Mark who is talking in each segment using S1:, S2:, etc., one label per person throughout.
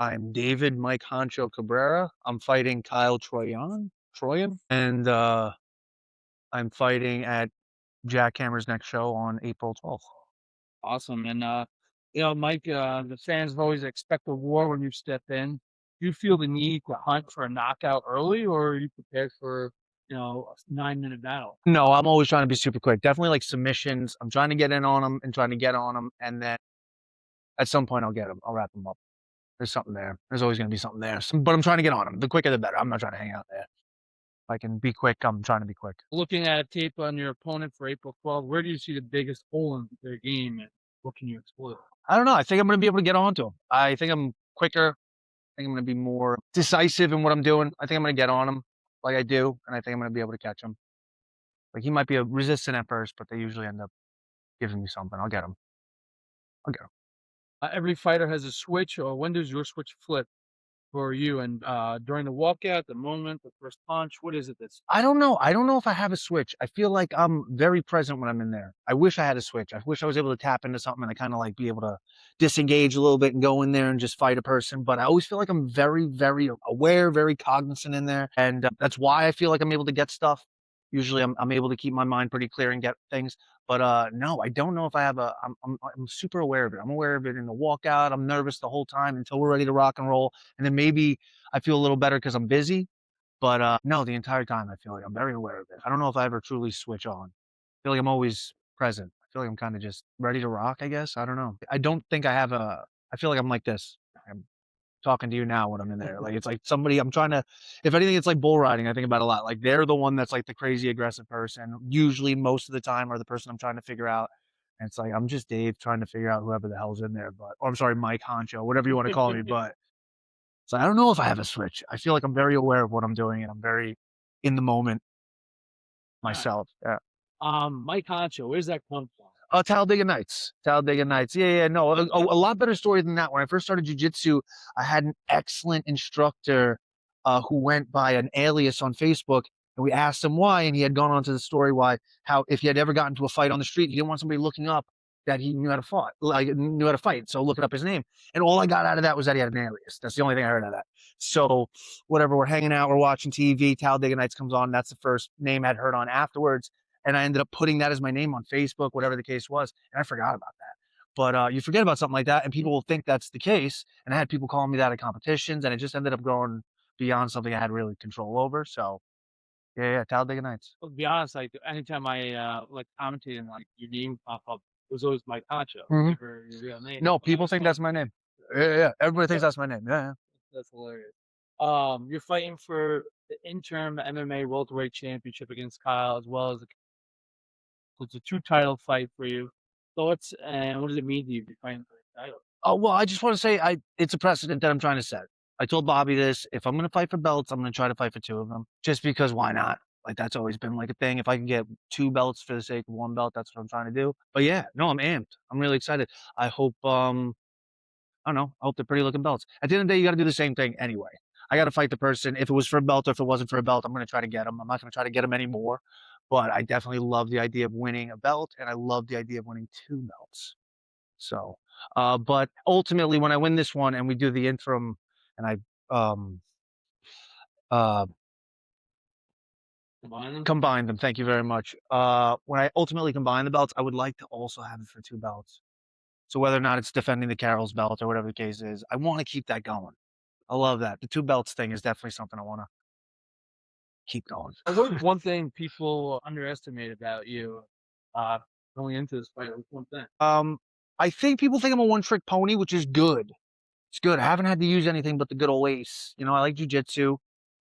S1: I'm David Mike Honcho Cabrera. I'm fighting Kyle Troyan, and I'm fighting at Jackhammer's next show on April 12th.
S2: Awesome. And Mike, the fans always expect a war when you step in. Do you feel the need to hunt for a knockout early, or are you prepared for, a 9-minute battle?
S1: No, I'm always trying to be super quick. Definitely like submissions. I'm trying to get in on them and trying to get on them, and then at some point I'll get them. I'll wrap them up. There's something there. There's always going to be something there. But I'm trying to get on them. The quicker the better. I'm not trying to hang out there. If I can be quick, I'm trying to be quick.
S2: Looking at tape on your opponent for April 12th, where do you see the biggest hole in their game, and what can you exploit?
S1: I don't know. I think I'm going to be able to get onto him. I think I'm quicker. I think I'm going to be more decisive in what I'm doing. I think I'm going to get on him like I do, and I think I'm going to be able to catch him. Like he might be a resistant at first, but they usually end up giving me something. I'll get him. I'll get him.
S2: Every fighter has a switch, or when does your switch flip for you? And during the walkout, the moment, the first punch, what is it that's
S1: I don't know. I don't know if I have a switch. I feel like I'm very present when I'm in there. I wish I had a switch. I wish I was able to tap into something and I kind of like be able to disengage a little bit and go in there and just fight a person. But I always feel like I'm very, very aware, very cognizant in there. And that's why I feel like I'm able to get stuff. Usually I'm able to keep my mind pretty clear and get things. But no, I don't know if I have I'm super aware of it. I'm aware of it in the walkout. I'm nervous the whole time until we're ready to rock and roll. And then maybe I feel a little better because I'm busy, but, no, the entire time I feel like I'm very aware of it. I don't know if I ever truly switch on. I feel like I'm always present. I feel like I'm kinda just ready to rock, I guess. I don't know. I don't think I have a I feel like I'm like this. I'm talking to you now when I'm in there. Like, it's like somebody I'm trying to if anything, it's like bull riding, I think about a lot. Like, they're the one that's like the crazy aggressive person, usually most of the time, or the person I'm trying to figure out. And it's like, I'm just Dave trying to figure out whoever the hell's in there, but or I'm sorry, Mike, Honcho, whatever you wanna call me, but so I don't know if I have a switch. I feel like I'm very aware of what I'm doing and I'm very in the moment
S2: Alright.
S1: myself. Yeah.
S2: Mike Concho, where's that come from?
S1: Tal Diggin Nights. Tal Diggin Nights. Yeah, yeah. No, a lot better story than that. When I first started jujitsu, I had an excellent instructor who went by an alias on Facebook, and we asked him why, and he had gone on to the story why how if he had ever gotten into a fight on the street, he didn't want somebody looking up that he knew how to fight, like knew how to fight. So looking up his name, and all I got out of that was that he had an alias. That's the only thing I heard out of that. So whatever, we're hanging out, we're watching TV. Tal Diggin Nights comes on. That's the first name I'd heard on afterwards, and I ended up putting that as my name on Facebook, whatever the case was, and I forgot about that. But you forget about something like that, and people will think that's the case. And I had people calling me that at competitions, and it just ended up going beyond something I had really control over. So yeah, yeah, Talladega Nights.
S2: Well, to be honest, like anytime I like commentating, like your name pop up, it was always Mike Concho,
S1: Hmm.
S2: never your real name.
S1: No,
S2: That
S1: people
S2: was
S1: think
S2: fun.
S1: that's my name. Yeah, yeah, yeah. Everybody thinks
S2: Yeah,
S1: that's my name. Yeah, yeah.
S2: that's hilarious. You're fighting for the interim MMA welterweight championship against Kyle, as well as it's a two title fight for you. Thoughts and what does it mean to you to be fighting for the title?
S1: Oh well, I just want to say it's a precedent that I'm trying to set. I told Bobby this. If I'm going to fight for belts, I'm going to try to fight for two of them, just because why not? Like that's always been like a thing. If I can get two belts for the sake of one belt, that's what I'm trying to do. But yeah, no, I'm amped. I'm really excited. I hope I don't know. I hope they're pretty looking belts. At the end of the day, you got to do the same thing anyway. I got to fight the person. If it was for a belt or if it wasn't for a belt, I'm going to try to get them. I'm not going to try to get them anymore. But I definitely love the idea of winning a belt, and I love the idea of winning two belts. So, but ultimately, when I win this one and we do the interim, and um, uh,
S2: Combine them?
S1: combine them, thank you very much. When I ultimately combine the belts, I would like to also have it for two belts. So whether or not it's defending the Carroll's belt or whatever the case is, I want to keep that going. I love that. The two belts thing is definitely something I want to keep going.
S2: There's always one thing people underestimate about you, uh, going into this fight. What's one thing?
S1: Um, I think people think I'm a one trick pony, which is good. It's good. I haven't had to use anything but the good old ace. You know, I like jujitsu.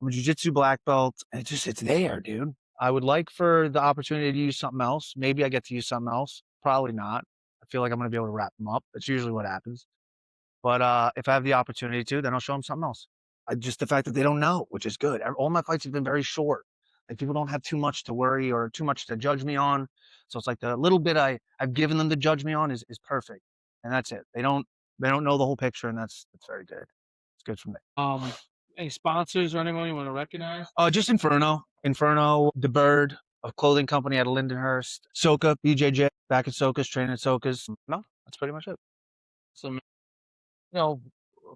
S1: I'm a jujitsu black belt, and it's there, dude. I would like for the opportunity to use something else. Maybe I get to use something else. Probably not. I feel like I'm gonna be able to wrap them up. That's usually what happens. But if I have the opportunity to, then I'll show them something else. Just the fact that they don't know, which is good. All my fights have been very short. Like people don't have too much to worry or too much to judge me on. So it's like the little bit I've given them to judge me on is perfect, and that's it. They don't know the whole picture, and that's very good. It's good for me.
S2: Um, any sponsors or anyone you want to recognize?
S1: Just Inferno, The Bird, a clothing company out of Lindenhurst, Soka, BJJ, back at Soka's, training at Soka's. No, that's pretty much it.
S2: Some, you know,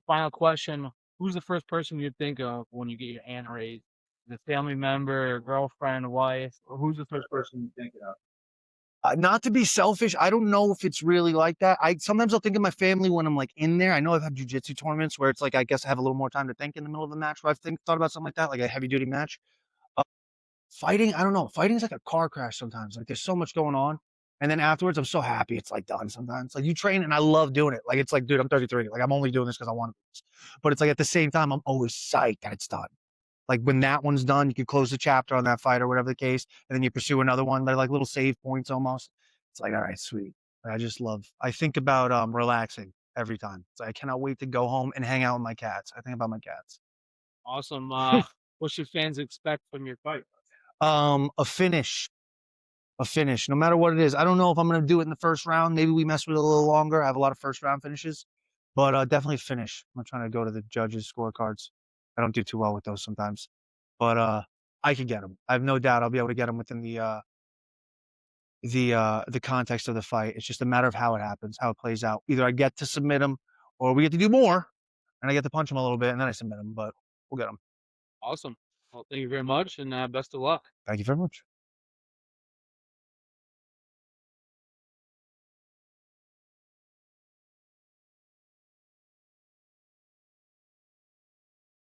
S2: final question, who's the first person you think of when you get your hand raised? The family member, girlfriend, wife, or who's the first person you think of?
S1: Not to be selfish, I don't know if it's really like that. I sometimes I'll think of my family when I'm like in there. I know I've had jujitsu tournaments where it's like I guess I have a little more time to think in the middle of the match. Where I've thought about something like that, like a heavy duty match. Uh, Fighting, I don't know. Fighting is like a car crash sometimes. Like there's so much going on, and then afterwards I'm so happy it's like done. Sometimes like you train and I love doing it. Like it's like, dude, I'm 33. Like I'm only doing this because I want to do this. But it's like at the same time I'm always psyched that it's done. Like when that one's done, you can close the chapter on that fight or whatever the case, and then you pursue another one. They're like little save points almost. It's like, all right, sweet. I just love. I think about relaxing every time. So I cannot wait to go home and hang out with my cats. I think about my cats.
S2: Awesome. What should fans expect from your fight?
S1: A finish, a finish, no matter what it is. I don't know if I'm gonna do it in the first round. Maybe we mess with it a little longer. I have a lot of first round finishes, but definitely finish. I'm not trying to go to the judges' scorecards. I don't do too well with those sometimes. But, I can get him. I have no doubt I'll be able to get him within the context of the fight. It's just a matter of how it happens, how it plays out. Either I get to submit him or we get to do more, and I get to punch him a little bit, and then I submit him, but we'll get him.
S2: Awesome. Well, thank you very much, and best of luck.
S1: Thank you very much.